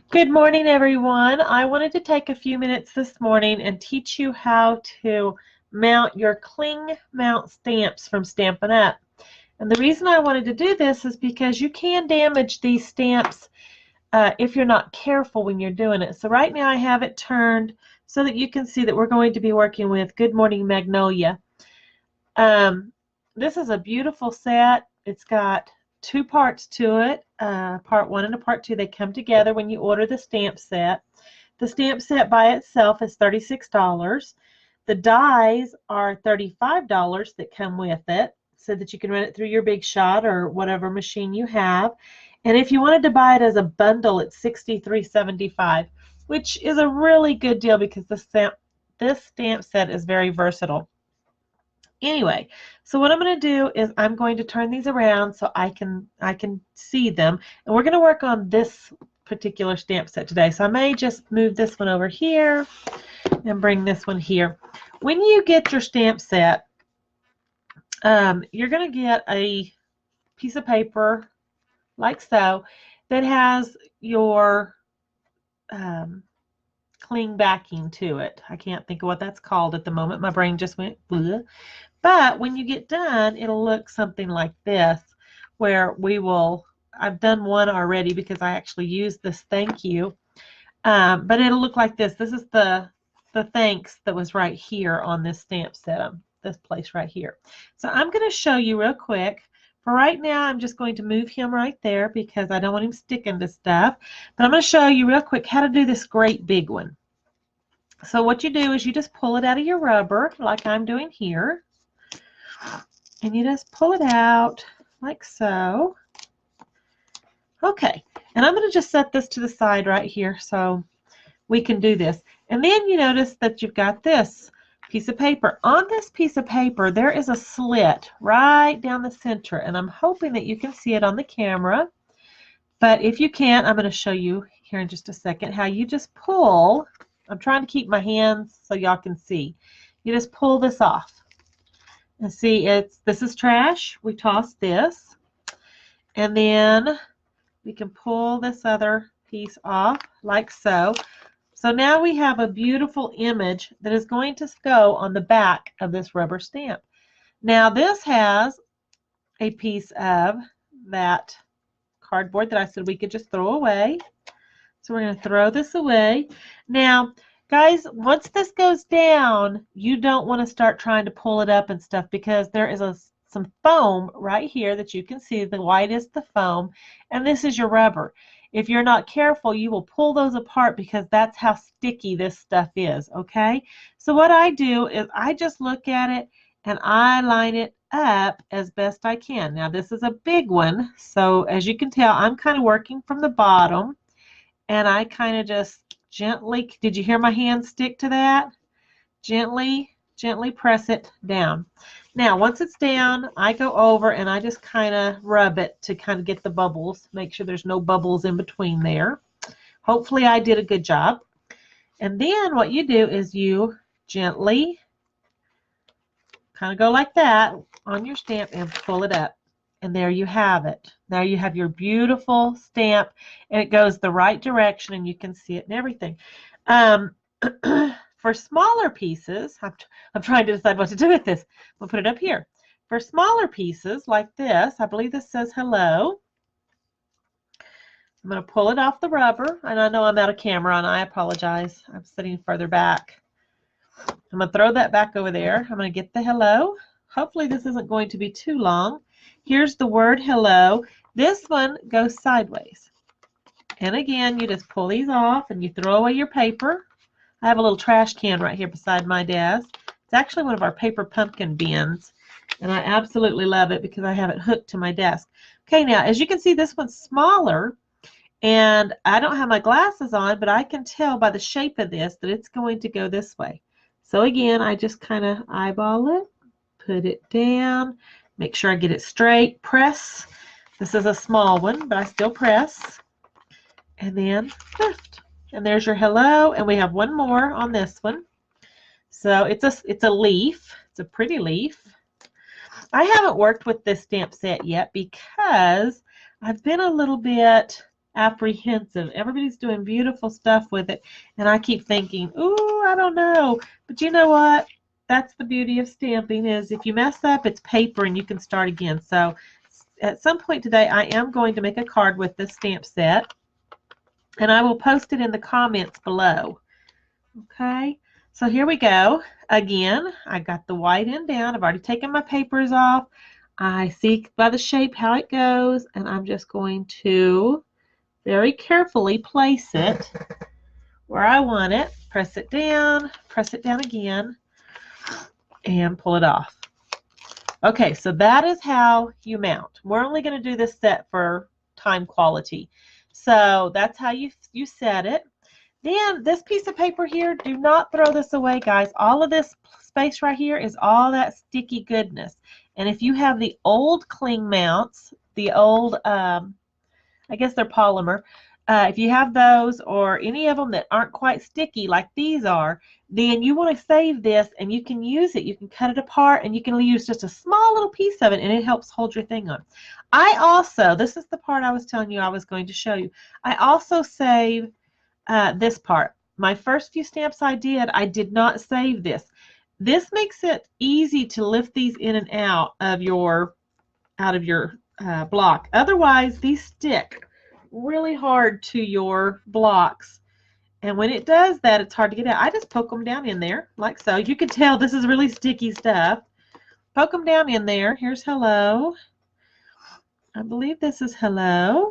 Good morning, everyone. I wanted to take a few minutes this morning and teach you how to mount your Cling Mount stamps from Stampin' Up. And the reason I wanted to do this is because you can damage these stamps if you're not careful when you're doing it. So right now I have it turned so that you can see that we're going to be working with Good Morning Magnolia. This is a beautiful set. It's got two parts to it, part one and a part two. They come together when you order the stamp set. The stamp set by itself is $36. The dies are $35 that come with it so that you can run it through your Big Shot or whatever machine you have. And if you wanted to buy it as a bundle, it's $63.75, which is a really good deal because this stamp set is very versatile. Anyway, so what I'm going to do is I'm going to turn these around so I can see them, and we're going to work on this particular stamp set today. So I may just move this one over here and bring this one here. When you get your stamp set, you're going to get a piece of paper like so that has your cling backing to it. I can't think of what that's called at the moment. My brain just went bleh. But when you get done, it'll look something like this, where I've done one already because I actually used this thank you, but it'll look like this. This is the thanks that was right here on this stamp set, this place right here. So I'm going to show you real quick. For right now, I'm just going to move him right there because I don't want him sticking to stuff. But I'm going to show you real quick how to do this great big one. So what you do is you just pull it out of your rubber like I'm doing here. And you just pull it out like so. Okay, and I'm going to just set this to the side right here so we can do this. And then you notice that you've got this piece of paper. On this piece of paper, there is a slit right down the center, and I'm hoping that you can see it on the camera. But if you can't, I'm going to show you here in just a second how you just pull. I'm trying to keep my hands so y'all can see. You just pull this off. And see, this is trash. We toss this. And then we can pull this other piece off like so. So now we have a beautiful image that is going to go on the back of this rubber stamp. Now this has a piece of that cardboard that I said we could just throw away. So we're going to throw this away. Now, guys, once this goes down, you don't want to start trying to pull it up and stuff because there is some foam right here that you can see. The white is the foam, and this is your rubber. If you're not careful, you will pull those apart because that's how sticky this stuff is, okay? So what I do is I just look at it and I line it up as best I can. Now, this is a big one, so as you can tell, I'm kind of working from the bottom, and I kind of just gently, did you hear my hand stick to that? Gently press it down. Now, once it's down, I go over and I just kind of rub it to kind of get the bubbles, make sure there's no bubbles in between there. Hopefully I did a good job. And then what you do is you gently kind of go like that on your stamp and pull it up. And there you have it. Now you have your beautiful stamp, and it goes the right direction, and you can see it and everything. For smaller pieces, I'm trying to decide what to do with this. We'll put it up here. For smaller pieces like this, I believe this says hello. I'm going to pull it off the rubber, and I know I'm out of camera, and I apologize. I'm sitting further back. I'm going to throw that back over there. I'm going to get the hello. Hopefully this isn't going to be too long. Here's the word hello. This one goes sideways. And again, you just pull these off and you throw away your paper. I have a little trash can right here beside my desk. It's actually one of our paper pumpkin bins, and I absolutely love it because I have it hooked to my desk. Okay, now as you can see, this one's smaller, and I don't have my glasses on, but I can tell by the shape of this that it's going to go this way. So again, I just kind of eyeball it, put it down, make sure I get it straight, press. This is a small one, but I still press, and then lift. And there's your hello, and we have one more on this one. So it's a leaf. It's a pretty leaf. I haven't worked with this stamp set yet because I've been a little bit apprehensive. Everybody's doing beautiful stuff with it, and I keep thinking, ooh, I don't know. But you know what? That's the beauty of stamping, is if you mess up, it's paper and you can start again. So at some point today, I am going to make a card with this stamp set, and I will post it in the comments below. Okay, so here we go. Again, I got the white end down. I've already taken my papers off. I see by the shape how it goes, and I'm just going to very carefully place it where I want it. Press it down again, and pull it off. Okay, so that is how you mount. We're only going to do this set for time quality. So that's how you set it. Then this piece of paper here, do not throw this away, guys. All of this space right here is all that sticky goodness. And if you have the old cling mounts, the old, I guess they're polymer, if you have those or any of them that aren't quite sticky like these are, then you want to save this and you can use it. You can cut it apart and you can use just a small little piece of it, and it helps hold your thing on. I also, this is the part I was telling you I was going to show you, I also save this part. My first few stamps I did not save this. This makes it easy to lift these in and out of your block. Otherwise, these stick really hard to your blocks. And when it does that, it's hard to get out. I just poke them down in there, like so. You can tell this is really sticky stuff. Poke them down in there. Here's hello. I believe this is hello.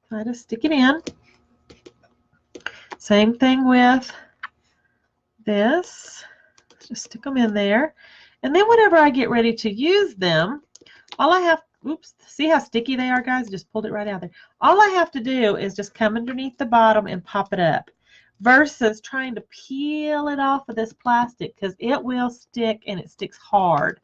Try to stick it in. Same thing with this. Just stick them in there. And then whenever I get ready to use them, all I have, oops, see how sticky they are, guys? I just pulled it right out there. All I have to do is just come underneath the bottom and pop it up, versus trying to peel it off of this plastic, because it will stick and it sticks hard.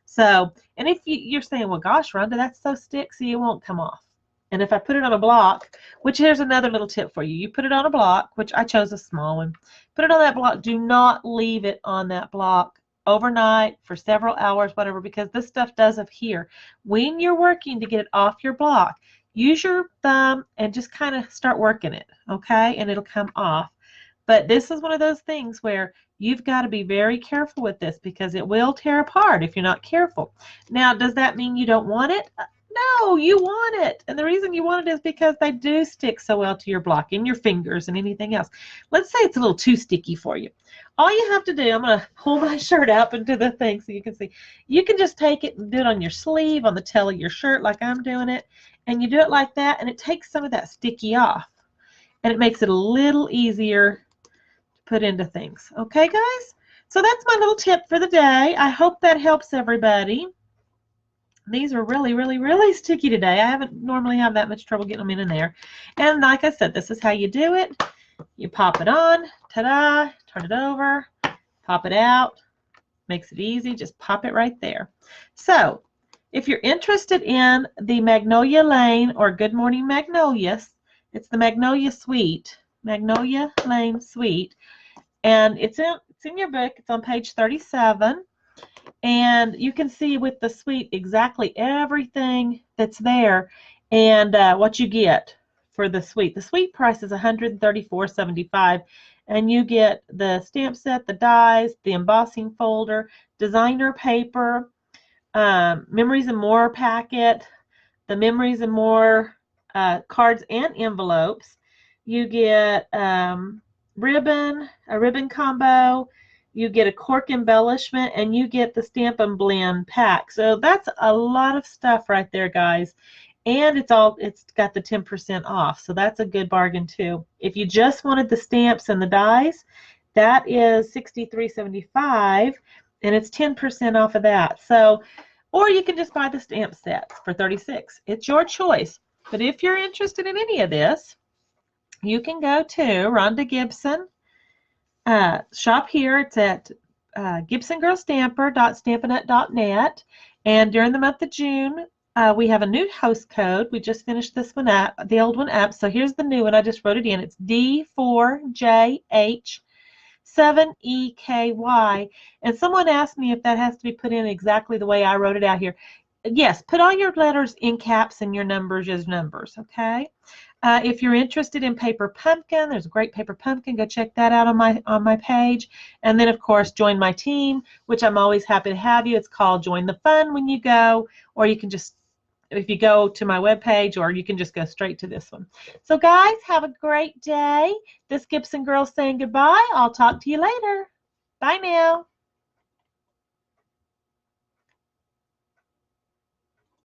So, and if you're saying, well, gosh, Rhonda, that's so sticky, it won't come off. And if I put it on a block, which here's another little tip for you. You put it on a block, which I chose a small one. Put it on that block. Do not leave it on that block overnight for several hours, whatever, because this stuff does adhere. When you're working to get it off your block, use your thumb and just kind of start working it, okay? And it'll come off. But this is one of those things where you've got to be very careful with this, because it will tear apart if you're not careful. Now, does that mean you don't want it? No, you want it. And the reason you want it is because they do stick so well to your block and your fingers and anything else. Let's say it's a little too sticky for you. All you have to do, I'm going to pull my shirt up into the thing so you can see. You can just take it and do it on your sleeve, on the tail of your shirt like I'm doing it. And you do it like that, and it takes some of that sticky off. And it makes it a little easier to put into things. Okay, guys? So that's my little tip for the day. I hope that helps everybody. These are really, really, really sticky today. I haven't normally have that much trouble getting them in and there. And like I said, this is how you do it. You pop it on, ta-da, turn it over, pop it out. Makes it easy. Just pop it right there. So if you're interested in the Magnolia Lane or Good Morning Magnolias, it's the Magnolia Suite, Magnolia Lane Suite. And it's in your book. It's on page 37. And you can see with the suite exactly everything that's there and what you get for the suite. The suite price is $134.75, and you get the stamp set, the dies, the embossing folder, designer paper, Memories and More packet, the Memories and More cards and envelopes. You get a ribbon combo. You get a cork embellishment, and you get the Stamp and Blend pack. So that's a lot of stuff right there, guys. And it's got the 10% off. So that's a good bargain too. If you just wanted the stamps and the dies, that is $63.75, and it's 10% off of that. So, or you can just buy the stamp sets for $36. It's your choice. But if you're interested in any of this, you can go to Rhonda Gibson. Shop here. It's at gibsongirlstamper.stampinut.net, and during the month of June we have a new host code. We just finished this one up, the old one up, so here's the new one. I just wrote it in. It's D4JH7EKY, and someone asked me if that has to be put in exactly the way I wrote it out here. Yes, put all your letters in caps and your numbers as numbers, okay? If you're interested in paper pumpkin, there's a great paper pumpkin. Go check that out on my page. And then, of course, join my team, which I'm always happy to have you. It's called Join the Fun when you go, or you can just, if you go to my webpage, or you can just go straight to this one. So, guys, have a great day. This Gibson girl's saying goodbye. I'll talk to you later. Bye now.